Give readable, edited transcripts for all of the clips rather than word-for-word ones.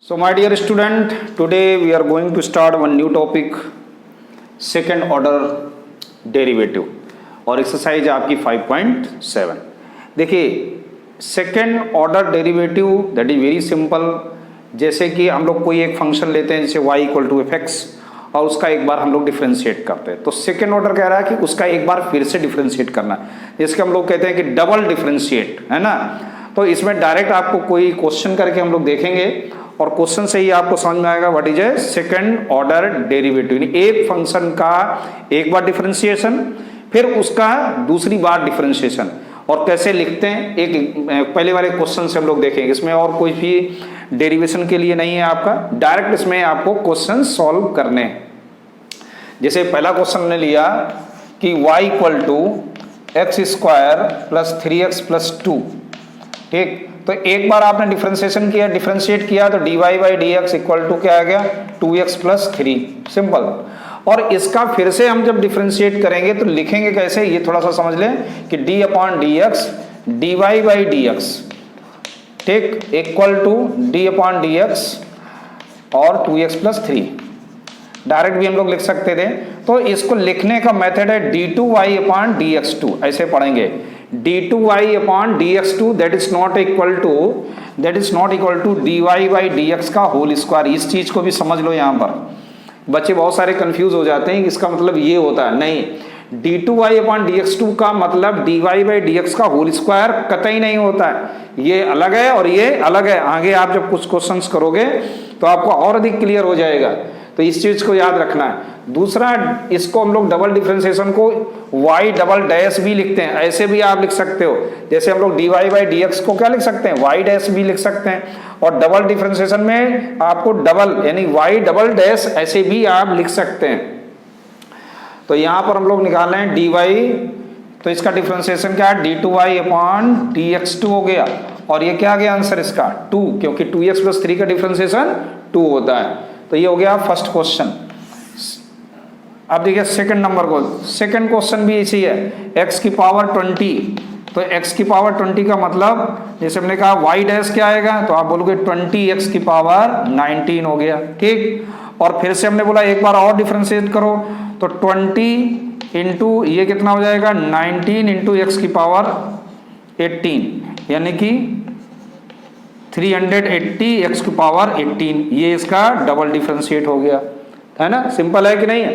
So my dear student, today we are going to start one new topic, second order derivative और exercise आपकी 5.7। देखिए second order derivative that is very simple. जैसे कि हम लोग कोई एक फंक्शन लेते हैं जैसे y equal to F X और उसका एक बार हम लोग डिफ्रेंशिएट करते हैं, तो सेकेंड ऑर्डर कह रहा है कि उसका एक बार फिर से डिफ्रेंशिएट करना है, जिसके हम लोग कहते हैं कि डबल डिफ्रेंशिएट, है ना। तो इसमें डायरेक्ट आपको कोई क्वेश्चन करके हम लोग देखेंगे और क्वेश्चन से ही आपको समझ में आएगा what is a second order derivative. एक फंक्शन का एक बार डिफरेंशिएशन, फिर उसका दूसरी बार डिफरेंशिएशन, और कैसे लिखते हैं एक पहले वाले क्वेश्चन से हम लोग देखेंगे। इसमें और कोई भी डेरिवेशन के लिए नहीं है आपका, डायरेक्ट इसमें आपको क्वेश्चन सॉल्व करने हैं। जैसे पहला क्वेश्चन ने लिया कि y equal to X square plus 3x plus 2, ठीक। तो एक बार आपने डिफरेंशिएशन किया, डिफरेंशिएट किया तो dy by D X equal to क्या आ गया 2x प्लस 3, सिंपल। और इसका फिर से हम जब डिफरेंशिएट करेंगे तो लिखेंगे कैसे, ये थोड़ा सा समझ लें कि d upon D X dy by D X, ठीक, equal to d upon D X और 2x प्लस 3। डायरेक्ट भी हम लोग लिख सकते थे, तो इसको लिखने का मेथड है d2y अपॉन dx2, ऐसे पढ़ेंगे d2y upon dx2 that is not equal to dy by dx का होल स्क्वायर। इस चीज को भी समझ लो, यहाँ पर बच्चे बहुत सारे कंफ्यूज हो जाते हैं, इसका मतलब ये होता है, नहीं, d2y अपॉन dx2 का मतलब dy बाई dx का होल स्क्वायर कतई नहीं होता है, ये अलग है और ये अलग है। आगे आप जब कुछ क्वेश्चंस करोगे तो आपको और अधिक क्लियर हो जाएगा, तो इस चीज को याद रखना है। दूसरा, इसको हम लोग डबल डिफरेंशिएशन को y डबल डैश भी लिखते हैं, ऐसे भी आप लिख सकते हो। जैसे हम लोग dy बाई dx को क्या लिख सकते हैं, y डैश भी लिख सकते हैं, और डबल डिफरेंशिएशन में आपको डबल यानी y डबल डैश ऐसे भी आप लिख सकते हैं। तो यहाँ पर हम लोग निकाल रहे हैं dy, तो इसका डिफरेंशिएशन क्या है d2y अपॉन dx2 हो गया, और ये क्या आ गया आंसर इसका 2, क्योंकि 2x प्लस 3 का डिफरेंशिएशन 2 होता है। तो ये हो गया फर्स्ट क्वेश्चन। अब देखिए सेकंड नंबर को, सेकंड क्वेश्चन भी इसी है, x की पावर 20, तो x की पावर 20 का मतलब जैसे हमने कहा y डैश क्या आएगा, तो आप बोलोगे 20x की पावर 19 हो गया, ठीक। और फिर से हमने बोला एक बार और डिफरेंशिएट करो, तो 20 इंटू ये कितना हो जाएगा 19 इंटू x की पावर 18, यानी कि 380 x की पावर 18, ये इसका डबल डिफरेंशिएट हो गया, है ना। सिंपल है कि नहीं है।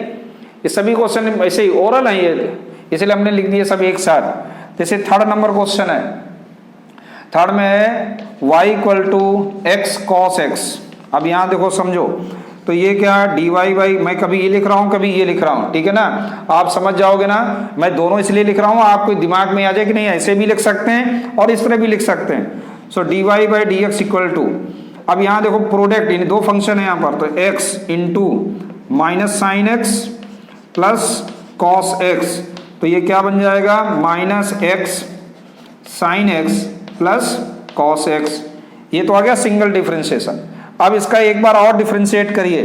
ये सभी क्वेश्चन ऐसे ही ओरल है ये, इसलिए हमने लिख दिए सब एक साथ। जैसे थर्ड नंबर क्वेश्चन है, थर्ड में है y equal to X cos X. अब यहाँ देखो समझो, तो ये क्या dy बाई, मैं कभी ये लिख रहा हूँ कभी ये लिख रहा हूँ, ठीक है ना, आप समझ जाओगे ना। मैं दोनों इसलिए लिख रहा हूँ आपको दिमाग में आ जाए कि नहीं, ऐसे भी लिख सकते हैं और इस तरह भी लिख सकते हैं। So dy by D X equal to, अब यहाँ देखो प्रोडक्ट, इन दो फंक्शन है यहाँ पर, तो x into minus sine x plus cos x, तो ये क्या बन जाएगा minus x sine x plus cos x. ये तो आ गया सिंगल डिफरेंशिएशन। अब इसका एक बार और डिफरेंशिएट करिए,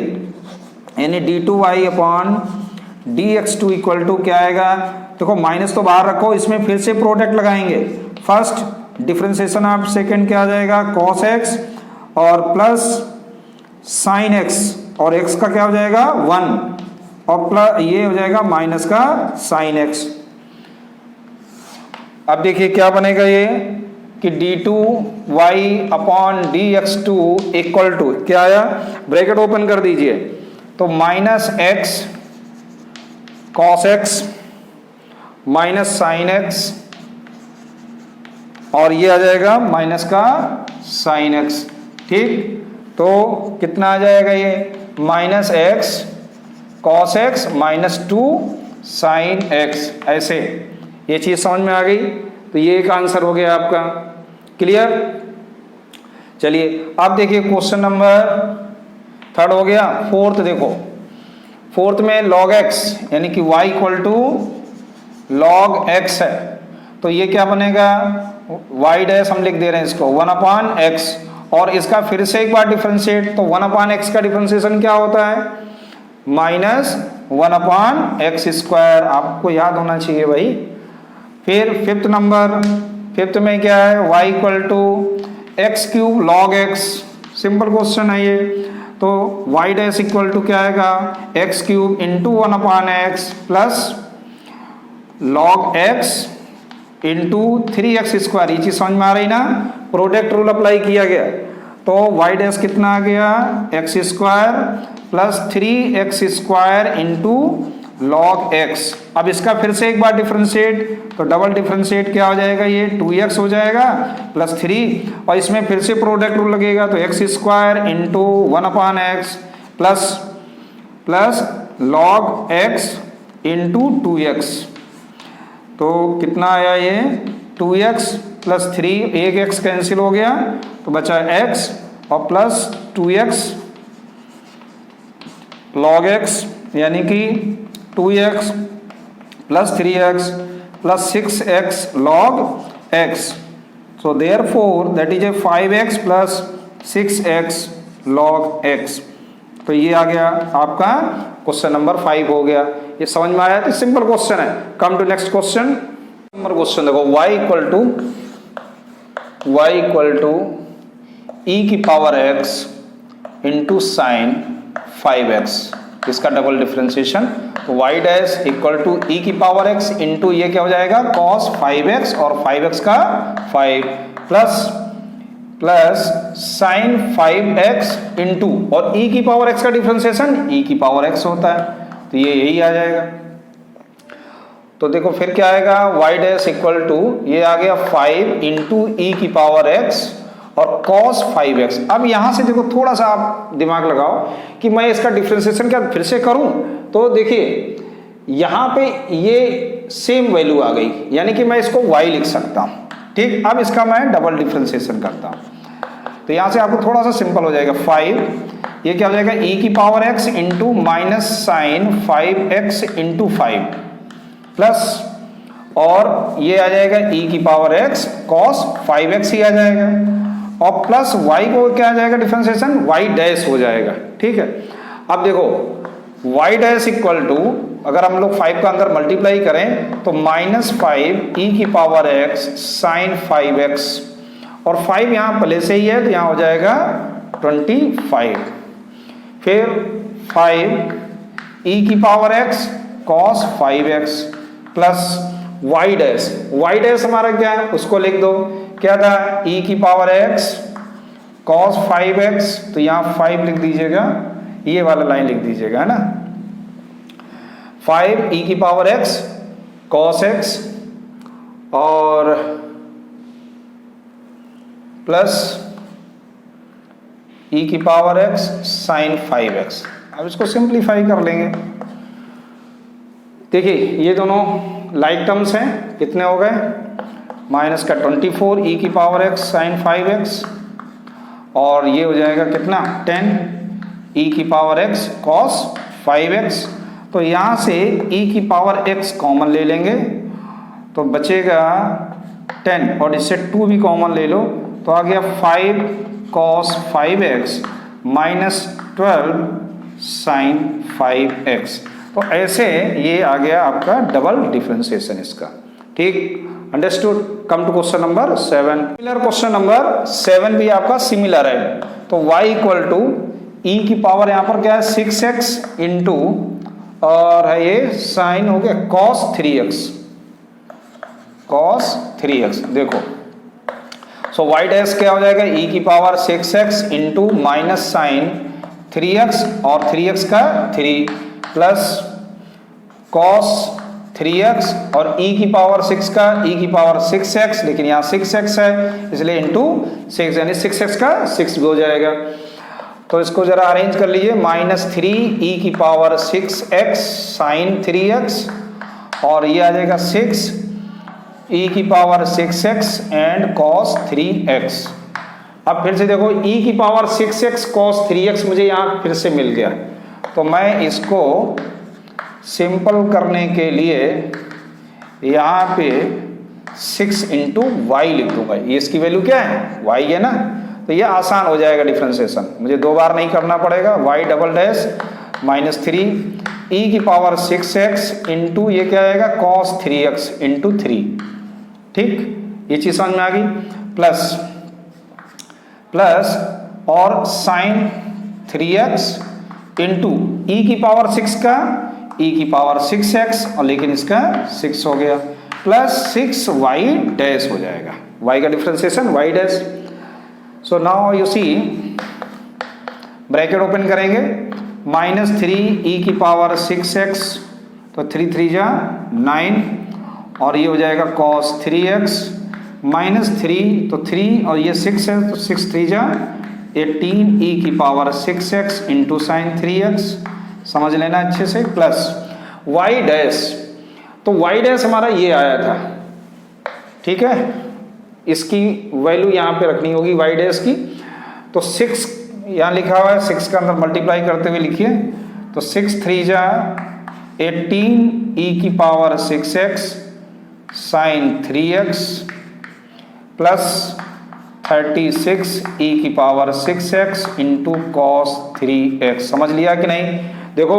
यानी d2y upon dx2 equal to क्या आएगा, देखो माइनस तो बाहर रखो, इसमें फिर से प्रोडक्ट लगाएंगे। फर्स्ट डिफरेंशिएशन आप सेकेंड क्या आ जाएगा cos x और प्लस साइन x, और x का क्या हो जाएगा 1, और प्लस ये हो जाएगा माइनस का साइन x। अब देखिए क्या बनेगा ये कि d2y upon dx2 equal to क्या आया, ब्रैकेट ओपन कर दीजिए, तो minus x cos x minus sine x, और ये आ जाएगा माइनस का साइन x, ठीक। तो कितना आ जाएगा ये minus x cos x minus 2 sine x, ऐसे ये चीज समझ में आ गई। तो ये एक आंसर हो गया आपका, क्लियर। चलिए अब देखिए क्वेश्चन नंबर थर्ड हो गया। फोर्थ देखो, फोर्थ में log x यानी कि y equal to log x है, तो ये क्या बनेगा y डैश हम लिख दे रहे हैं इसको 1 अपॉन x, और इसका फिर से एक बार डिफरेंशिएट, तो 1 अपॉन x का डिफरेंशिएशन क्या होता है माइनस 1 अपॉन एक्स स्क्वायर, आपको याद होना चाहिए भाई। फिर फिफ्थ नंबर, फिफ्थ में क्या है y equal to X cube log X simple question है ये। तो y डैश इक्वल टू क्या आएगा, X cube into 1/x plus log x into 3x square. ये चीज समझ में आ रही ना, प्रोडक्ट रूल अप्लाई किया गया। तो y डैश कितना आ गया, x square plus 3x square into log x। अब इसका फिर से एक बार डिफरेंशिएट, तो डबल डिफरेंशिएट क्या हो जाएगा, ये 2x हो जाएगा प्लस 3, और इसमें फिर से प्रोडक्ट रूल लगेगा, तो x square into 1/x plus log x into 2x। तो कितना आया ये 2x प्लस 3, एक x कैंसिल हो गया तो बचा x और प्लस 2x लॉग x, यानी कि 2x plus 3x plus 6x log x। So therefore that is a 5x plus 6x log x। तो ये आ गया आपका क्वेश्चन नंबर 5 हो गया। ये समझ में आया, तो सिंपल क्वेश्चन है। Come to next question. Number question देखो, y इक्वल टू e की power x into sine 5x, इसका डबल डिफरेंशिएशन। तो y dash equal to e की पावर x इंटू ये क्या हो जाएगा cos 5x और 5x का 5 प्लस साइन 5x इंटू, और e की पावर x का डिफरेंशिएशन e की पावर x होता है, तो ये यही आ जाएगा। तो देखो फिर क्या आएगा, y डैश इक्वल टू ये आ गया 5 इंटू e की पावर x और cos 5x। अब यहां से देखो थोड़ा सा आप दिमाग लगाओ कि मैं इसका डिफरेंशिएशन क्या फिर से करूं, तो देखिए यहां पे ये सेम वैल्यू आ गई, यानी कि मैं इसको y लिख सकता हूं। ठीक, अब इसका मैं डबल डिफरेंशिएशन करता हूं, तो यहां से आपको थोड़ा सा सिंपल हो जाएगा। 5 ये क्या हो जाएगा e की power x into minus sine 5x into 5 plus, और ये आ जाएगा e की पावर x cos 5x ही आ जाएगा, और प्लस y को क्या आ जाएगा डिफरेंशिएशन, y डैश हो जाएगा। ठीक है, अब देखो y डैश इक्वल टू अगर हम लोग 5 का अंदर मल्टीप्लाई करें तो माइनस 5 e की पावर x साइन 5x, और 5 यहाँ पहले से ही है तो यहाँ हो जाएगा 25, फिर 5 e की power x cos 5x plus y dash हमारा क्या है उसको लिख दो, क्या था e की पावर x cos 5x, तो यहाँ 5 लिख दीजिएगा, ये वाला लाइन लिख दीजिएगा, है ना। 5 e की पावर x cos x और प्लस e की पावर x sin 5x। अब इसको सिंप्लीफाई कर लेंगे। देखिए ये दोनों लाइक टर्म्स हैं, कितने हो गए, माइनस का 24 e की पावर x sin 5x, और ये हो जाएगा कितना 10 e की पावर x cos 5x। तो यहाँ से e की पावर x कॉमन ले लेंगे तो बचेगा 10, और इससे 2 भी कॉमन ले लो तो आ गया 5 cos 5x minus 12 sin 5x। तो ऐसे ये आ गया आपका डबल डिफरेंशिएशन इसका। ठीक, understood. Come to question number 7। Similar question number 7 भी आपका सिमिलर है। तो y इक्वल टू e की पावर यहाँ पर क्या है 6x इंटू, और है ये साइन हो गया cos 3x। देखो सो y डैश क्या हो जाएगा e की power 6x into minus sign 3x और 3x का 3 प्लस cos 3x और e की पावर 6 का e की पावर 6x, लेकिन यहाँ 6x है इसलिए इंटू 6, यानी 6x का 6 भी हो जाएगा। तो इसको जरा अरेंज कर लीजिए, माइनस 3 e की पावर 6x साइन 3x, और ये आ जाएगा 6 e की power 6x and cos 3x। अब फिर से देखो e की पावर 6x cos 3x मुझे यहाँ फिर से मिल गया, तो मैं इसको सिंपल करने के लिए यहाँ पे 6 इंटू वाई लिख दूंगा। ये इसकी वैल्यू क्या है y है ना, तो ये आसान हो जाएगा डिफरेंशिएशन, मुझे 2 बार नहीं करना पड़ेगा। y double dash minus 3 e की पावर 6x इंटू ये क्या आएगा cos 3x इंटू 3। ठीक, ये चीज समझ में आ गई। प्लस और साइन 3x इंटू ई की पावर 6 का e की पावर 6x और लेकिन इसका 6 हो गया प्लस 6y डैश हो जाएगा, y का differentiation y dash. So now you see bracket open करेंगे, माइनस 3 e की पावर 6x तो 3 3 जा 9 और ये हो जाएगा cos 3x माइनस 3 तो 3 और ये 6 है तो 6 3 जा 18 e की power 6x into sine 3x, समझ लेना अच्छे से, प्लस y डैश। तो y डैश हमारा ये आया था, ठीक है, इसकी वैल्यू यहाँ पे रखनी होगी y डैश की। तो 6 यहाँ लिखा हुआ है, 6 का अंदर मल्टीप्लाई करते हुए लिखिए, तो 6 3 जा 18 e की power 6x sine 3x plus 36 e की power 6x into cos 3x। समझ लिया कि नहीं? देखो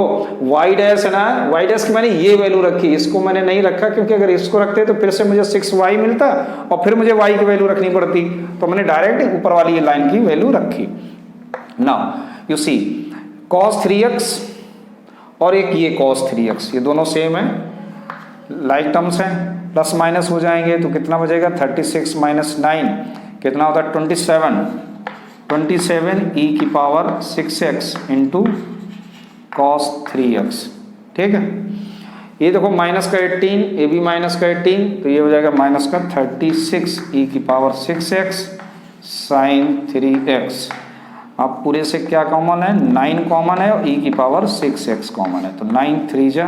y डैश है ना, y डैश की मैंने ये वैल्यू रखी, इसको मैंने नहीं रखा क्योंकि अगर इसको रखते तो फिर से मुझे 6y मिलता और फिर मुझे y की वैल्यू रखनी पड़ती, तो मैंने डायरेक्ट ऊपर वाली ये लाइन की वैल्यू रखी। Now you C cos 3x और एक ये cos 3x, ये दोनों सेम है, लाइक टर्म्स हैं, प्लस माइनस हो जाएंगे तो कितना बचेगा 36 माइनस 9 कितना होता है 27 e की power 6x into cos 3x, ठीक है। ये देखो माइनस का 18, ये भी माइनस का 18 तो ये हो जाएगा माइनस का 36 e की पावर 6x साइन 3x। अब पूरे से क्या कॉमन है, 9 कॉमन है और e की पावर 6x कॉमन है, तो 9 3 जा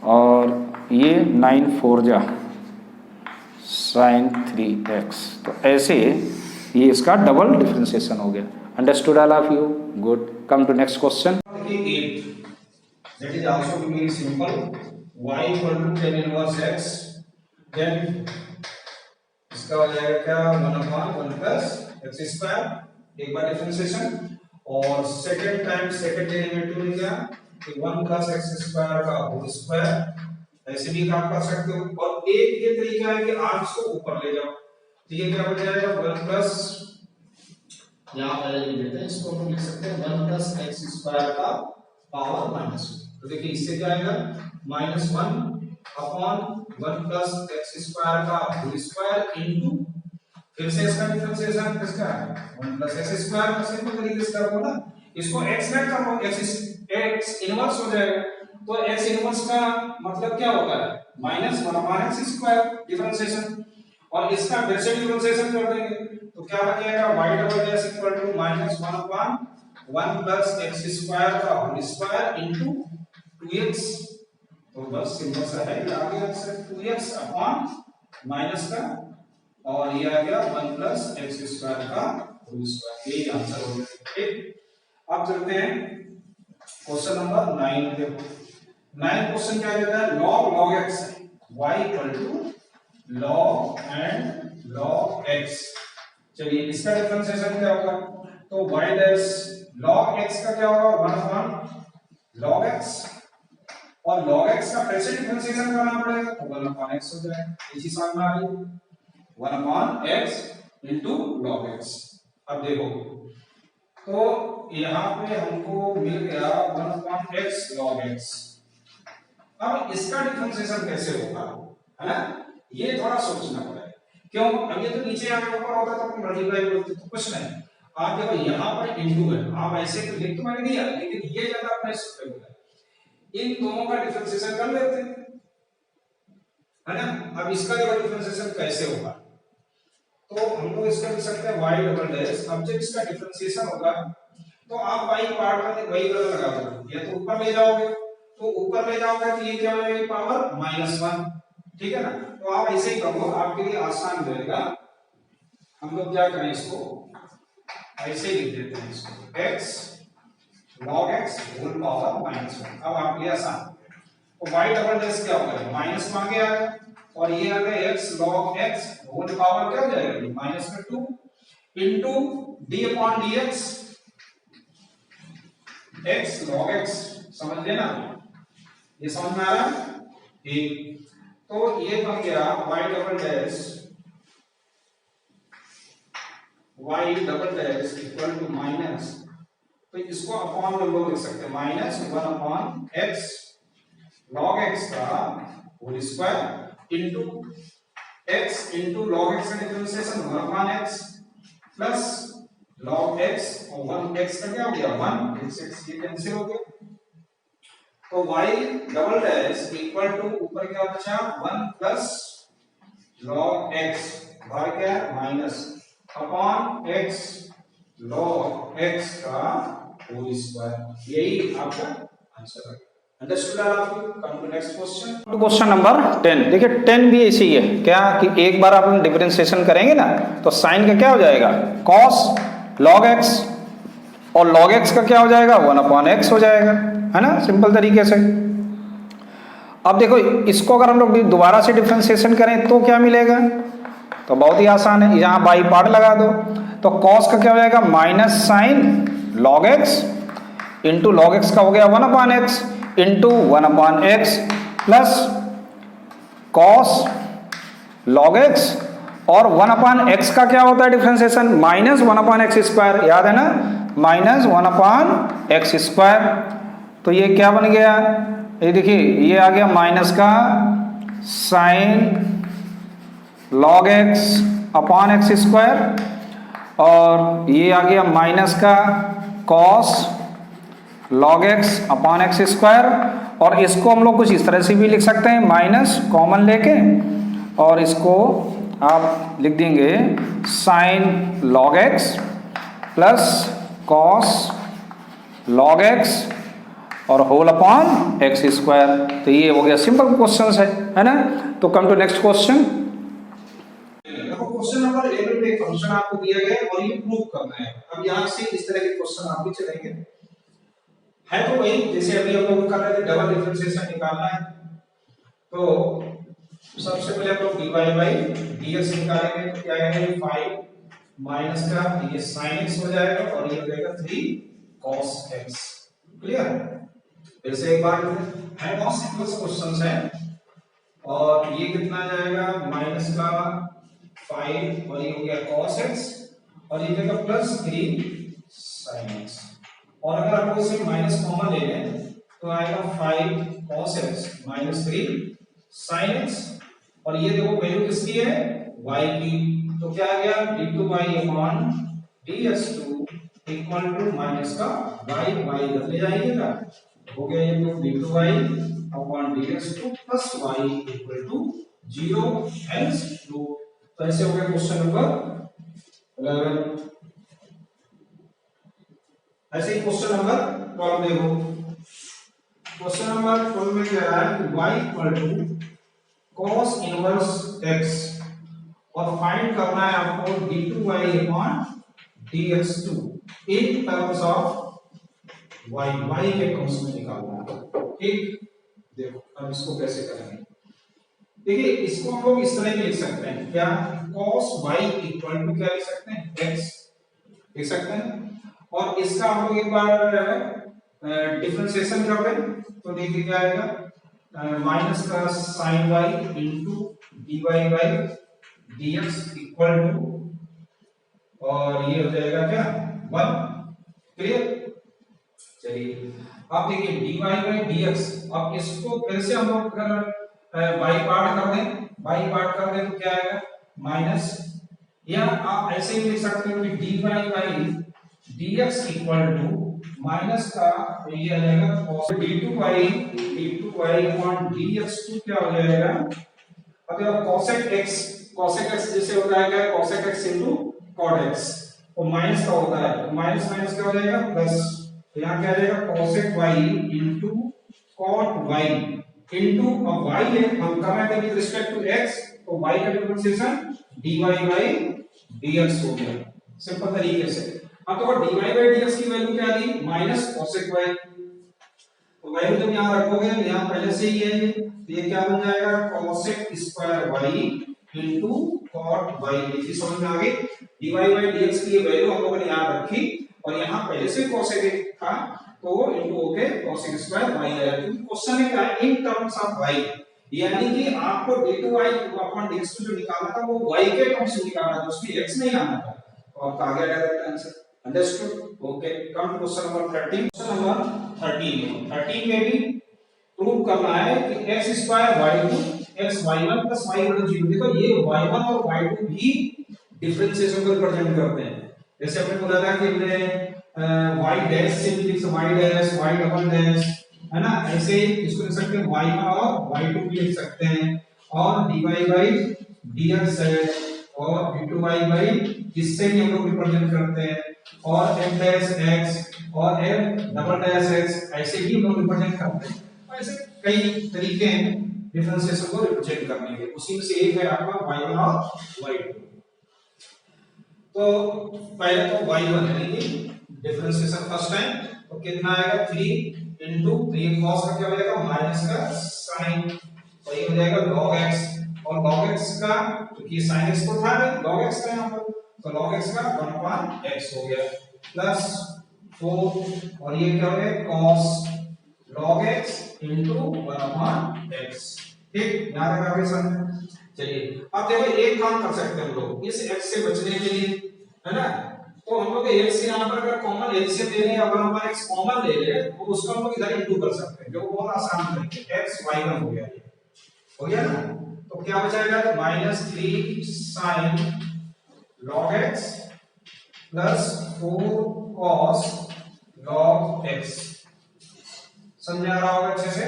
और ये 9 4 जा साइन 3x। तो ऐसे ये इसका डबल डिफरेंशिएशन हो गया। Understood all of you? Good. Come to next question. 8 that is also very simple, y equal to tan inverse x, then इसका हो जाएगा क्या 1/1 plus x स्क्वायर, एक बार डिफरेंशिएशन, और सेकंड टाइम सेकंड डेरिवेटिव में क्या कि 1 plus x स्क्वायर का होल स्क्वायर, ऐसे भी काम कर सकते हो। और एक ये तरीका है कि आप इसको ऊपर ले जाओ, तो ये क्या हो जाएगा 1 plus, यहाँ पर लिख देते हैं इसको, हम लिख सकते हैं 1 plus x स्क्वायर का पावर -1। तो देखिए इससे क्या आएगा -1/1 plus x स्क्वायर का होल स्क्वायर इनटू, फिर से इसका डिफरेंशिएशन किसका है 1 plus x स्क्वायर का, सिंपल तरीके से करो ना, इसको x लेट करो, x इनवर्स हो जाएगा। तो x इनवर्स का मतलब क्या होता है -1/x स्क्वायर डिफरेंशिएशन, और इसका फिर से डिफरेंशिएशन कर देंगे तो क्या बन जाएगा y double dash equal to -1/1 plus x square का होल स्क्वायर इनटू 2x। तो बस सिंपल सा है, ये आ गया आंसर 2x अपॉन माइनस का, और ये आ गया 1 प्लस x स्क्वायर का होल स्क्वायर, यही आंसर हो गया। ठीक, अब चलते हैं क्वेश्चन नंबर 9 पे। 9 क्वेश्चन क्या कहता है, log x y equal to log and log x। चलिए इसका डिफरेंशिएशन क्या होगा, तो y डैश log x का क्या होगा 1/log x, और log x का फिर से डिफरेंशिएशन करना पड़ेगा तो 1/x हो जाएगा, इसी समझ में आ रही 1/x into log x। अब देखो तो यहाँ पे हमको मिल गया 1/x log x। अब इसका डिफरेंशिएशन कैसे होगा, है ना, ये थोड़ा सोचना पड़ेगा। क्यों, अब ये तो नीचे आके ऊपर होता तो अपन मल्टीप्लाई करते तो कुछ नहीं, आप देखो यहाँ पर इनटू है, आप ऐसे तो लिख तो मैंने दिया, लेकिन ये ज्यादा अपने सूत्र होता है, इन दोनों का डिफरेंशिएशन कर लेते हैं, है ना। अब इसका डिफरेंशिएशन कैसे होगा, तो हम लोग इसका लिख सकते हैं y डबल डैश। अब जब इसका डिफरेंशिएशन होगा तो आप y पार्ट में वही वाला लगा दो, या तो ऊपर ले जाओगे, तो ऊपर ले जाओगे तो ये क्या हो जाएगी पावर -1, ठीक है ना। तो आप ऐसे ही करो, आपके लिए आसान रहेगा। हम लोग क्या करें, इसको ऐसे ही लिख देते हैं, इसको x log x whole power -1। अब आपके लिए आसान, तो y डबल डैश क्या होगा माइनस आगे आ गया, और ये आ गया x log x whole power क्या हो जाएगा -2 into d upon dx x log x। समझ लेना, ये समझ में आ रहा है ठीक। तो ये बन गया y double dash y double dash equal to minus, तो इसको अपॉन में लोग लिख सकते हैं minus 1 upon x log x का whole square into x into log x का differentiation 1 upon x plus log x और 1x का क्या हो गया 1 x ये कैंसिल हो गया, तो y double dash equal to ऊपर क्या बचा 1 प्लस log x बार क्या minus upon x log x का होल स्क्वायर, यही आपका आंसर है। अंडरस्टूड आपको? Come to next question, question number 10। देखिए 10 भी ऐसी ही है क्या कि एक बार आप डिफरेंशिएशन करेंगे ना तो साइन का क्या हो जाएगा cos log x और log x का क्या हो जाएगा 1 अपॉन x हो जाएगा, है ना, सिंपल तरीके से। अब देखो इसको अगर हम लोग दोबारा से डिफरेंशिएशन करें तो क्या मिलेगा, तो बहुत ही आसान है, यहाँ बाई पार्ट लगा दो, तो cos का क्या हो जाएगा minus sine log x into log x का हो गया 1 upon x into 1 upon x plus cos log x और 1 अपॉन x का क्या होता है differentiation minus 1 upon x square, याद है ना, माइनस 1 अपॉन x स्क्वायर, तो ये क्या बन गया, ये देखिए ये आ गया माइनस का sine log x upon x square और ये आ गया माइनस का cos log x upon x square, और इसको हम लोग कुछ इस तरह से भी लिख सकते हैं माइनस कॉमन लेके, और इसको आप लिख देंगे sine log x plus cos log x और होल अपॉन x स्क्वायर, तो ये हो गया सिंपल क्वेश्चन है ना। तो come to next question, question number 11 में एक फंक्शन आपको दिया गया है और ये प्रूव करना है। अब यहाँ से इस तरह के क्वेश्चन आप भी चलेंगे, है तो वही जैसे अभी हम लोग कर रहे थे, डबल डिफरेंशिएशन निकालना है, तो सबसे पहले हम लोग dy बाई dx निकालेंगे, तो क्या आएगा 5 माइनस का ये sin x हो जाएगा और ये हो जाएगा 3 cos x, क्लियर। फिर से एक बार है, बहुत सिंपल क्वेश्चंस है, और ये कितना जाएगा माइनस का 5 और ये हो गया cos x और ये जाएगा प्लस 3 sin x, और अगर आपको इसे माइनस कॉमन ले लें तो आएगा 5 cos x minus 3 sin x, और ये देखो वैल्यू किसकी है y की, तो क्या आ गया d2y upon ds2 equal to minus का y इधर ले जाइएगा, हो गया ये तो d2y upon ds2 plus y equal to 0 hence true. तो ऐसे हो गया क्वेश्चन नंबर 11। ऐसे ही क्वेश्चन नंबर 12 देखो, क्वेश्चन नंबर 12 में क्या है कि y equal to cos inverse x और फाइंड करना है आपको d2y upon dx2 in terms of y के टर्म्स में निकालना है, ठीक। देखो अब इसको कैसे करेंगे, देखिए इसको हम लोग इस तरह भी लिख सकते हैं, क्या cos y इक्वल टू क्या लिख सकते हैं x लिख सकते हैं, और इसका हम लोग एक बार डिफरेंशिएशन कर लें तो देखिए क्या आएगा माइनस का sin y into dy by dx equal to, और ये हो जाएगा क्या 1, क्लियर। चलिए अब देखिए dy बाई dx, अब इसको फिर से हम लोग बाई पार्ट कर दें तो क्या आएगा माइनस, या आप ऐसे ही लिख सकते हो कि dy by dx equal to minus का ये आ जाएगा cos d2y अपॉन dx2 क्या हो जाएगा, अब देखो cosec x जैसे होता है क्या cosec x into cot x, तो माइनस का होता है, तो माइनस माइनस क्या हो जाएगा प्लस, तो यहाँ क्या आ जाएगा cosec y into cot y into, अब y है हम कर रहे थे विद रिस्पेक्ट टू x, तो y का डिफरेंशिएशन dy बाई dx हो गया सिंपल तरीके से। अब तो dy बाई dx की वैल्यू क्या दी माइनस cosec y, तो वैल्यू जब यहां रखोगे यहां पहले से ही है, तो ये क्या बन जाएगा cosec square y into cot y, ये समझ में आ गई। dy बाई dx की वैल्यू हम लोगों ने यहां रखी और यहां पहले से cosec था, तो इनटू होके cosec स्क्वायर y आया, क्योंकि क्वेश्चन में क्या है इन टर्म्स ऑफ y, यानी कि आपको d2y अपॉन dx2 जो निकालना था वो y के टर्म्स में निकालना था, उसमें x नहीं आना था, तो आपका आ गया direct answer. Understood? Okay, come to question number 13। Question number 13 में भी प्रूव करना है कि x square y2 x y1 plus y बटा 0। देखो ये y1 और y2 भी डिफरेंशिएशन को रिप्रेजेंट करते हैं। जैसे हमने बोला था कि हमने y डैश से भी लिख सकते y dash y double dash, है ना, ऐसे ही इसको लिख सकते हैं y1 और y2 भी लिख सकते हैं, और dy बाई dx है, और d2y बाई इससे भी हम लोग रिप्रेजेंट करते हैं, और f डैश x और f डबल डैश x ऐसे भी हम लोग रिप्रेजेंट करते हैं। ऐसे कई तरीके हैं डिफरेंशिएशन को रिप्रेजेंट करने के, उसी में से एक है आपका y1 और y2। तो पहले तो y1 है कि डिफरेंशिएशन फर्स्ट टाइम, तो कितना आएगा 3 into 3 cos का क्या हो जाएगा माइनस का sin, तो ये हो जाएगा log x, और log x का क्योंकि sin x को था log x का यहाँ पर, तो log x का 1/x हो गया प्लस 4, और ये क्या हो गया cos log x into 1/x। ठीक, यहाँ तक आपके समझ। चलिए अब देखो एक काम कर सकते हैं हम लोग इस x से बचने के लिए, है ना, तो हम लोग x यहाँ पर अगर कॉमन एलसीएम ले लें, अगर हम x कॉमन ले लें तो उसको हम लोग इधर इंटू कर सकते हैं, जो बहुत आसान तरीके x y1 हो गया, हो गया ना। तो क्या बचाएगा -3 sin log x plus 4 cos log x। समझ आ रहा होगा अच्छे से।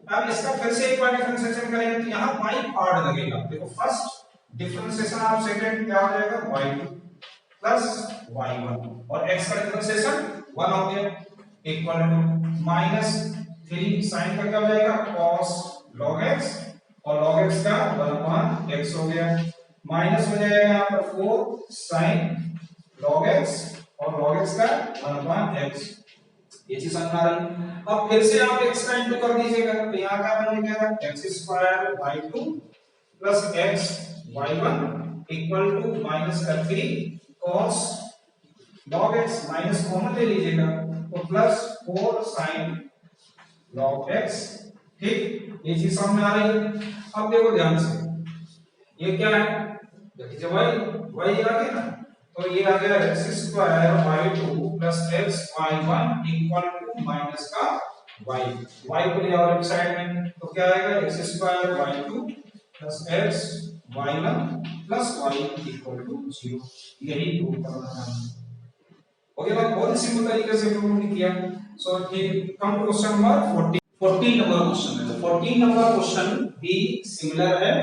अब इसका फिर से एक बार डिफरेंशिएशन करेंगे तो यहाँ y पार्ट लगेगा। देखो फर्स्ट डिफरेंशिएशन ऑफ सेकंड क्या हो जाएगा y2 प्लस y1, और x का डिफरेंशिएशन 1 हो गया इक्वल टू -3 sin का क्या हो जाएगा cos log x, और log x का 1/x हो गया, माइनस हो जाएगा यहाँ पर 4 sin log x, और log x का 1/x। ये चीज समझ आ रही। अब फिर से आप x का इंटू कर दीजिएगा, तो यहाँ क्या बन जाएगा x² y2 plus x y1 equal to -3 cos log x, minus common ले लीजिएगा तो प्लस 4 sin log x। ठीक, ये चीज समझ आ रही है। अब देखो ध्यान से, ये क्या है, देखिए y आ गया ना, तो ये आ गया x² y2 plus x y1 equal to minus का y को ले आओ लेफ्ट साइड में, तो क्या आएगा x² y2 plus x y1 plus y equal to 0। यही प्रूव करना है। ओके भाई, बहुत ही सिंपल तरीके से प्रूव किया। सो ठीक, come to question number 14 number question है। तो 14 नंबर क्वेश्चन भी सिमिलर है।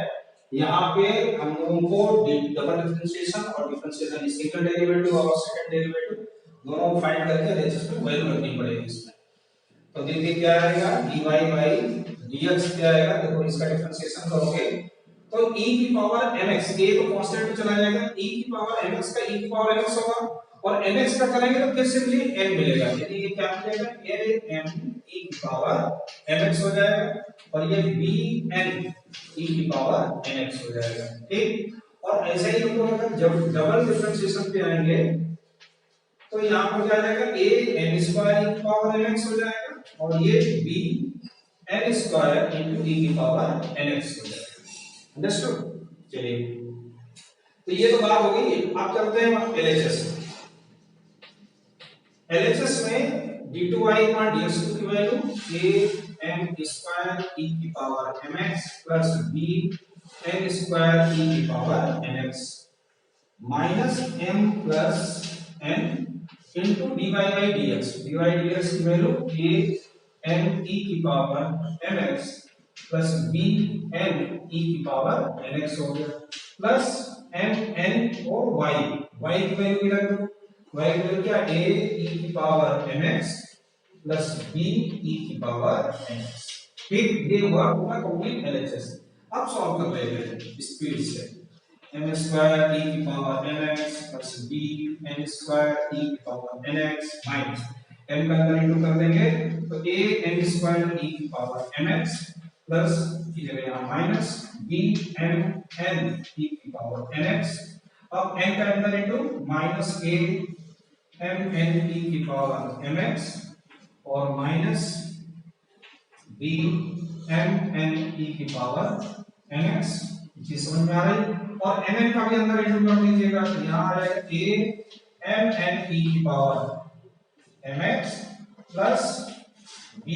यहाँ पे हम लोगों को डबल डिफरेंशिएशन और डिफरेंशिएशन सिंगल डेरिवेटिव और सेकंड डेरिवेटिव दोनों को फाइंड करके रेजिस्टर पे वैल्यू रखनी पड़ेगी इसमें। तो देखिए क्या आएगा dy बाई dx क्या आएगा, देखो इसका डिफरेंशिएशन करोगे तो e की पावर mx, a तो कांस्टेंट में चला जाएगा, e की पावर mx का e की पावर mx होगा, और mx का करेंगे तो फिर सिंपली n मिलेगा, यानी ये क्या मिलेगा a m e की पावर mx हो जाएगा, और ये b n e की पावर nx हो जाएगा। ठीक, और ऐसे ही हम लोग अगर जब डबल डिफरेंशिएशन पे आएंगे तो यहाँ पर क्या जाएगा a n स्क्वायर e की पावर mx हो जाएगा, और ये b n square into e की पावर nx हो जाएगा। अंडरस्टूड? चलिए, तो ये तो बात हो गई। अब चलते हैं LHS। LHS में d2y dx2 की value a m square e की power mx plus b n square e की power nx minus m plus n into dy by dx, dy dx की वैल्यू a m e की power mx plus b n e की power nx हो गया, plus m n और y की value भी रख दो, y की वैल्यू क्या a e की power mx plus b e की पावर nx। ठीक, ये हुआ पूरा कंप्लीट LHS। अब सॉल्व कर लेते हैं स्पीड से। m स्क्वायर e की power mx plus b n square e की पावर nx माइनस m का अंदर इंटू कर देंगे तो a n स्क्वायर e की पावर mx प्लस की जगह यहाँ minus b m n e की पावर nx। अब n का अंदर into minus a m n e की पावर mx और minus b m n e की पावर nx चीज समझ में आ रही है। और mn का भी अंदर इंटू कर दीजिएगा, तो यहाँ आ जाएगा a mn e की power mx plus b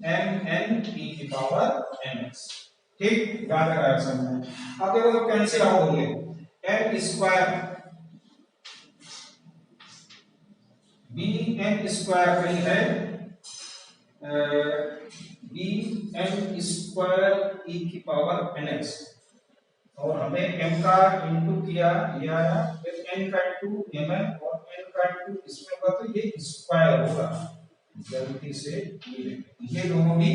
mn e की पावर mx। ठीक, याद रखा है समझ। अब देखो तो कैंसिल आउट होंगे, m square b n square कहीं है बी एम स्क्वायर ई की पावर nx, और हमें m का इंटू किया, ये आया, फिर n का इंटू mn और n का इंटू इसमें होगा तो ये स्क्वायर होगा, गलती से ये दोनों भी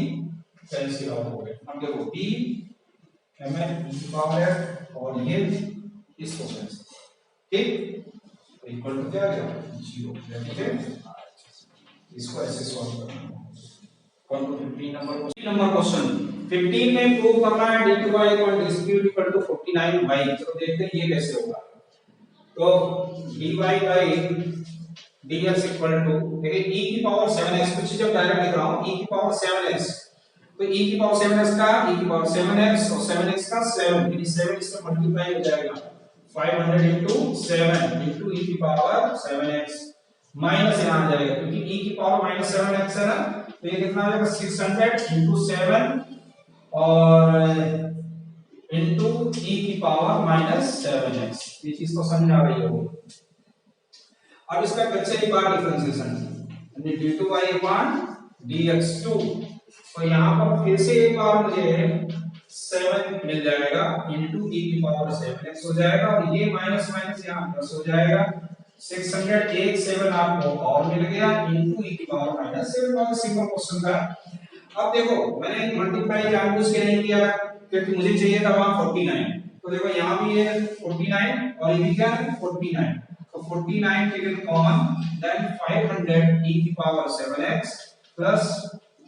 कैंसिल आउट हो गए। अब देखो b mn e की पावर है और ये इसको कैंसिल, ठीक, तो इक्वल टू क्या आ गया 0। इसको ऐसे सॉल्व करना है। 1 to 15 नंबर क्वेश्चन 15 में प्रूव करना है dy equal to square equal to 49y। चलो देखते हैं ये कैसे होगा। तो dy by dx equal to, देखिए e की पावर 7x, कुछ जब डायरेक्ट लिख रहा हूं e की पावर 7x, तो e की पावर 7x का e की पावर 7x और 7x का 7, यानी 7 इससे मल्टीप्लाई हो जाएगा 500 into 7 into e की पावर 7x माइनस यहां आ जाएगा क्योंकि e की पावर -7x है ना, तो ये कितना आ जाएगा 600 into 7 और into e की पावर -7x। ये चीज तो समझ आ रही है। अब इसका कच्चे ही बार डिफरेंशिएशन यानी d2y अपॉन dx2, तो यहां पर फिर से एक बार मुझे 7 मिल जाएगा into e की पावर 7x हो जाएगा और ये माइनस माइनस यहां प्लस हो जाएगा 600 एक 7 आपको और मिल गया into e की पावर -7। बहुत सिंपल क्वेश्चन था। अब देखो मैंने मल्टीप्लाई जानबूझ के नहीं किया क्योंकि मुझे चाहिए था वहां 49, तो देखो यहां भी है 49 और ये भी क्या है 49, तो 49 टेकन कॉमन, देन 500 e की पावर 7x प्लस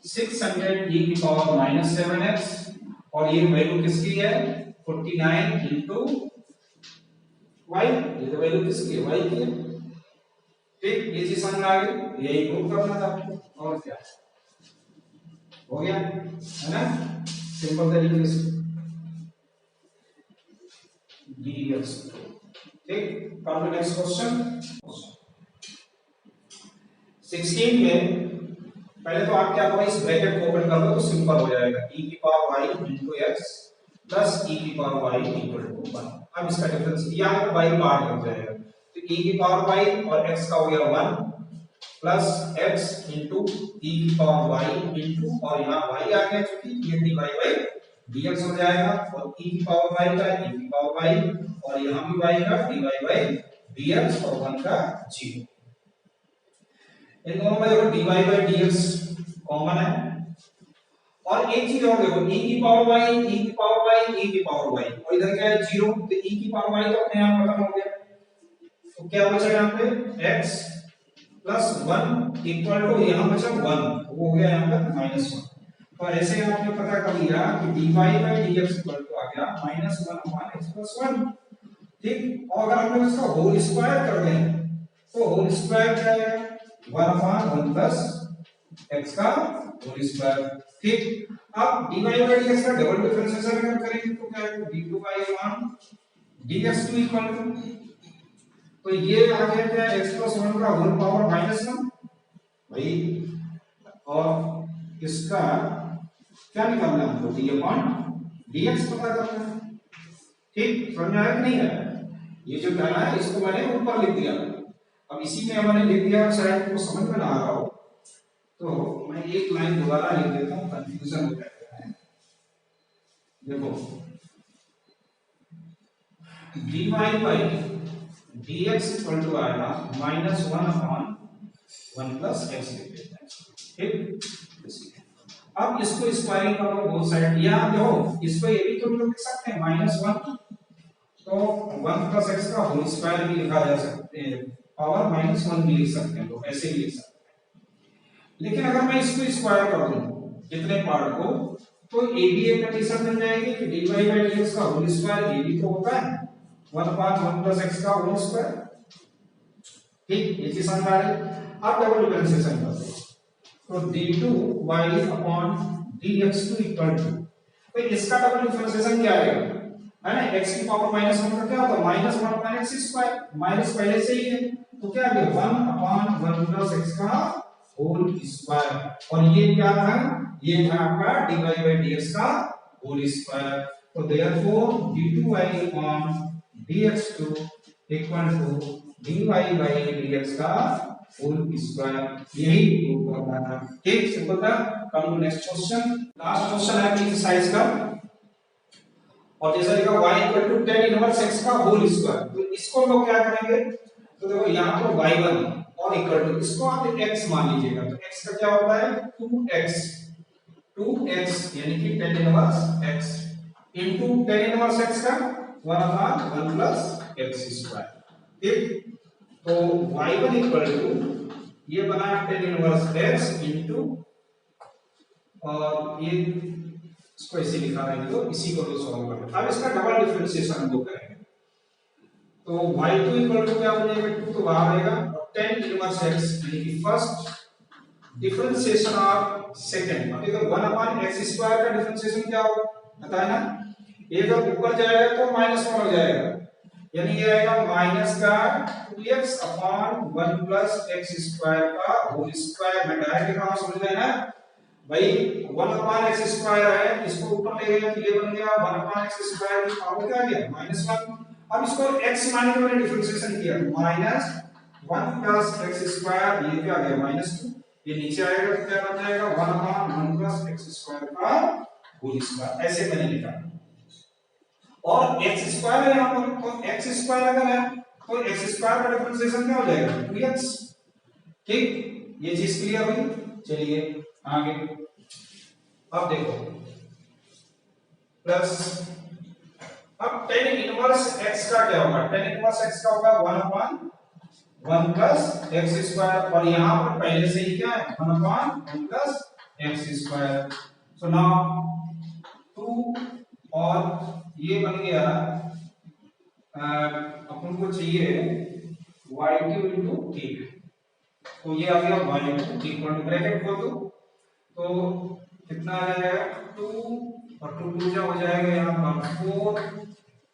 600 e की पावर -7x, और ये वैल्यू किसकी है 49 into y, ये तो वैल्यू किसकी है y की है। ठीक, ये चीज समझ में आ गई, यही प्रूव करना था आपको, और क्या हो गया है ना, सिंपल तरीके से dx। ठीक, कम टू नेक्स्ट क्वेश्चन 16 में पहले तो आप क्या करो इस ब्रैकेट को ओपन कर दो तो सिंपल हो जाएगा e की power y into x plus e की पावर y इक्वल टू 1। अब इसका डिफरेंस यहाँ पर y पार्ट लग जाएगा, तो e की पावर y और x का हो गया 1 प्लस x into e की पावर y into, और यहाँ y आ गया क्योंकि ये dy by dx हो जाएगा, और e की पावर y का e की पावर y, और यहाँ भी y का dy by dx और 1 का 0। इन दोनों में देखो dy by dx कॉमन है, और एक चीज और देखो e की पावर y e की पावर y e की पावर y, और इधर क्या है 0, तो e की पावर y तो अपने आप खत्म हो गया, तो क्या बचा यहाँ पे x प्लस 1 इक्वल टू यहाँ बचा 1, वो हो गया यहाँ पर -1। तो ऐसे आपने पता कर लिया कि dy by dx equal to आ गया -1 अपॉन x प्लस 1। ठीक, और अगर हम लोग इसका होल स्क्वायर कर दें तो होल स्क्वायर क्या है 1 अपॉन 1 प्लस x का होल स्क्वायर। ठीक, अब dy by dx का डबल डिफरेंशिएशन अगर करेंगे तो क्या है d2y upon dx2 equal to, तो ये आ गया क्या x प्लस 1 का होल पावर -1 भाई, और इसका क्या निकालना है हमको d अपॉन dx पता करना है। ठीक, समझ में आया कि नहीं आया, ये जो कहना है इसको मैंने ऊपर लिख दिया, अब इसी में मैंने लिख दिया, शायद को समझ में ना आ रहा हो तो मैं एक लाइन दोबारा लिख देता हूं, कंफ्यूजन हो जाएगा है। देखो dy by dx equal to आएगा -1 अपॉन 1 प्लस x लिख देते हैं। ठीक, अब इसको स्क्वायरिंग कर लो बोथ साइड, यहां देखो इसको ये भी तो हम लोग लिख सकते हैं -1, तो 1 प्लस x का होल स्क्वायर भी लिखा जा सकते हैं, पावर -1 भी लिख सकते हैं, तो ऐसे भी लिख सकते हैं। लेकिन अगर मैं इसको स्क्वायर कर दूं इतने पार्ट को, तो ये भी एक कंडीशन बन जाएगी कि dy by dx का होल स्क्वायर ये भी तो होता है 1 अपॉन 1 प्लस x का होल स्क्वायर। ठीक, ये चीज समझ आ रही। अब डबल डिफरेंशिएशन करते हैं, तो d2y upon dx2 equal to, तो इसका डबल डिफरेंशिएशन क्या आएगा है ना, x की पावर -1 का क्या होता है -1 अपॉन x स्क्वायर, माइनस पहले से ही है तो क्या आ गया 1 अपॉन 1 प्लस x का होल स्क्वायर, और ये क्या था, ये था आपका dy बाय dx का होल स्क्वायर। तो therefore d2y upon dx2 equal to dy by dx का होल स्क्वायर, यही प्रूव करना था। ठीक, सिंपल था। Come to next question, last question है एक्सरसाइज का, और जैसा लिखा y equal to tan inverse x का होल स्क्वायर, तो इसको हम लोग क्या करेंगे, तो देखो यहाँ पर y1 और इक्वल टू इसको आप x मान लीजिएगा, तो x का क्या होता है 2x यानी कि tan inverse x into tan inverse x का 1/1 प्लस x स्क्वायर। ठीक, तो y1 इक्वल टू ये बना tan इनवर्स x इनटू, और ये इसको ऐसे लिखा रहेगा तो इसी को तो सॉल्व करना। अब इसका डबल डिफरेंशिएशन हम लोग करेंगे, तो y2 इक्वल टू क्या हो जाएगा 2 तो बाहर आएगा, और tan इनवर्स x यानी कि फर्स्ट डिफरेंशिएशन ऑफ सेकंड, अब देखो 1/x स्क्वायर का डिफरेंशिएशन क्या होगा पता है ना, ये जब ऊपर जाएगा तो -1 हो जाएगा, यानी ये आएगा माइनस का 2x upon 1 plus x square का होल स्क्वायर। मैं डायरेक्ट लिख रहा हूं, समझ गए ना भाई, 1 अपॉन x स्क्वायर है, इसको ऊपर ले गए तो ये बन गया 1 अपॉन x स्क्वायर की पावर क्या आ गया -1। अब इसको x मान के मैंने डिफरेंशिएशन किया, -1 प्लस x स्क्वायर, ये क्या आ गया -2, ये नीचे आएगा तो क्या बन जाएगा 1 अपॉन 1 प्लस x स्क्वायर का होल स्क्वायर, ऐसे मैंने लिखा। और x स्क्वायर है यहाँ पर, तो x स्क्वायर अगर है तो x स्क्वायर का डिफरेंशिएशन क्या हो जाएगा 2x। ठीक, ये चीज क्लियर हुई। चलिए आगे, अब देखो प्लस, अब tan इनवर्स x का क्या होगा, tan इनवर्स x का होगा 1/1 प्लस x स्क्वायर, और यहाँ पर पहले से ही क्या है 1/1 plus x square. So now 2 और ये बन गया अपन को चाहिए y2 into k, तो ये आ गया y2 इक्वल टू ब्रैकेट खोल दो, तो कितना आ जाएगा 2 और 2 2 हो जाएगा यहाँ पर 4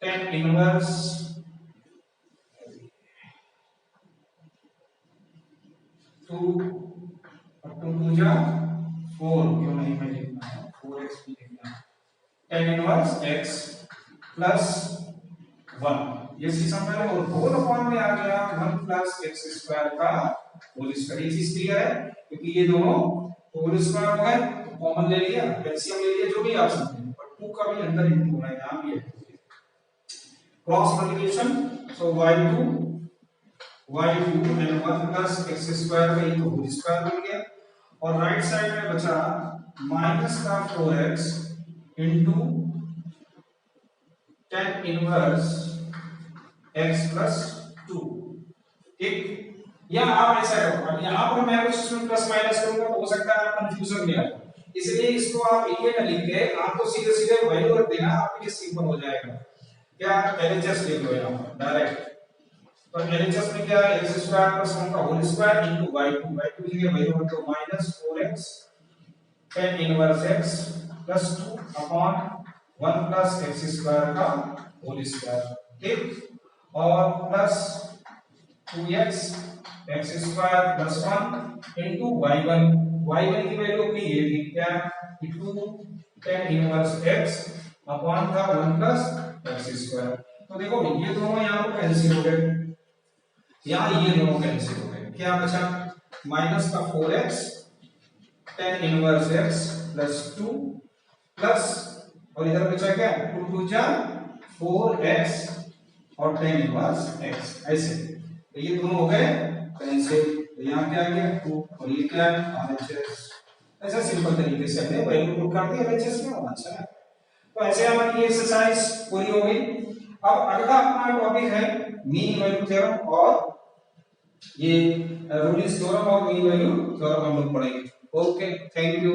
tan इनवर्स 2 और 2 2 4, क्यों नहीं मैं लिखना है 4x भी लिखना है, tan इनवर्स x प्लस 1, ये सिस्टम पहले और होल अपॉन में आ गया 1 प्लस x स्क्वायर का होल स्क्वायर। ये चीज क्लियर है, क्योंकि ये दोनों होल स्क्वायर हो गए तो कॉमन ले लिया, एलसीएम ले लिया, जो भी आप सकते हैं, पर 2 का भी अंदर इंटू होना है, यहां भी है cross multiplication. So y2 and 1 plus x square का ये तो होल स्क्वायर बन गया, और राइट साइड में बचा माइनस का 4x into tan inverse x plus 2। ठीक, या आप ऐसा करो, अब यहां पर मैं कुछ इसमें प्लस माइनस करूंगा तो हो सकता है आप कंफ्यूजन में आ जाए, इसलिए इसको आप ये ना लिख के आप तो सीधे सीधे वैल्यू रख देना, आपके लिए सिंपल हो जाएगा। क्या एलएचएस लिख लो यहां पर डायरेक्ट, तो एलएचएस में क्या है x स्क्वायर प्लस 1 का होल स्क्वायर इनटू y2 की जगह वैल्यू रख दो -4x tan inverse x plus 2 upon 1 plus x square का होल स्क्वायर। ठीक, और plus 2x x square plus 1 into y1 की वैल्यू अपनी ये थी क्या 2 tan इनवर्स x अपॉन का 1 प्लस x स्क्वायर। तो देखो ये दोनों यहां पर कैंसिल हो गए, यहां ये दोनों कैंसिल हो गए, क्या बचा माइनस का 4x tan inverse x plus 2 plus, और इधर बचा क्या 2 2 4x और tan इनवर्स x, ऐसे तो ये दोनों हो गए कैंसिल, तो यहाँ क्या आ गया 2 और ये क्या है RHS। ऐसा सिंपल तरीके से हमने वैल्यू पुट कर दी RHS में, होना अच्छा है। तो ऐसे हमारी ये एक्सरसाइज पूरी हो गई। अब अगला अपना टॉपिक है मीन वैल्यू थ्योरम, और ये रूलिंस थ्योरम और मीन वैल्यू थ्योरम हम लोग पढ़ेंगे। Okay, thank you.